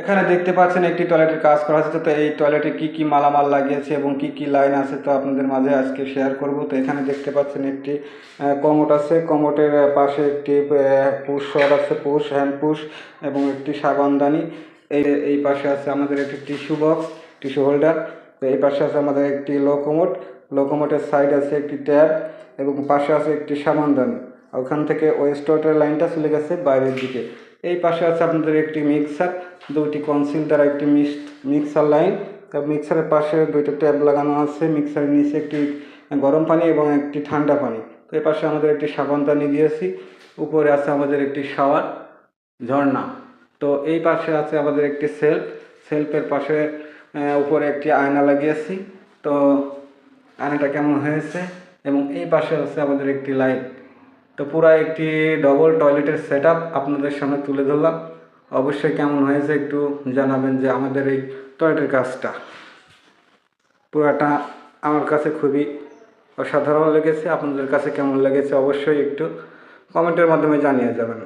এখানে দেখতে পাচ্ছেন একটি টয়লেটের কাজ করা হচ্ছে। তো এই টয়লেটে কি কি মালামাল লাগিয়েছে এবং কি কি লাইন আছে তো আপনাদের মাঝে আজকে শেয়ার করব। তো এখানে দেখতে পাচ্ছেন একটি কমোড আছে, কমোডের পাশে একটি পুশ শট আছে, পুশ হ্যান্ড পুশ এবং একটি সাবানদানি। এই পাশে আছে আমাদের একটি টিস্যু বক্স, টিস্যু হোল্ডার। তো এই পাশে আছে আমাদের একটি লোকোমোট, লোকোমোটের সাইড আছে একটি ট্যাব এবং পাশে আছে একটি সাবানদানি। ওখান থেকে ওয়েস্ট ওয়াটার লাইনটা চলে গেছে বাইরের দিকে। এই পাশে আছে আপনাদের একটি মিক্সার, দুইটি কনসিল দ্বারা একটি মিক্সার লাইন। মিক্সারের পাশে দুইটা ট্যাব লাগানো আছে, মিক্সারের নিচে একটি গরম পানি এবং একটি ঠান্ডা পানি। তো এই পাশে আমাদের একটি সাবানদানি দিয়েছি, উপরে আছে আমাদের একটি শাওয়ার ঝর্ণা। তো এই পাশে আছে আমাদের একটি সেলফ, সেলফের পাশে উপরে একটি আয়না লাগিয়েছি। তো আয়নাটা কেমন হয়েছে, এবং এই পাশে আছে আমাদের একটি লাইট। তো পুরো একটি ডবল টয়লেটের সেট আপনাদের সামনে তুলে ধরলাম। অবশ্যই কেমন হয়েছে একটু জানাবেন যে আমাদের এই টয়লেটের কাজটা। পুরাটা আমার কাছে খুবই অসাধারণ লেগেছে। আপনাদের কাছে কেমন লেগেছে অবশ্যই একটু কমেন্টের মাধ্যমে জানিয়ে যাবেন।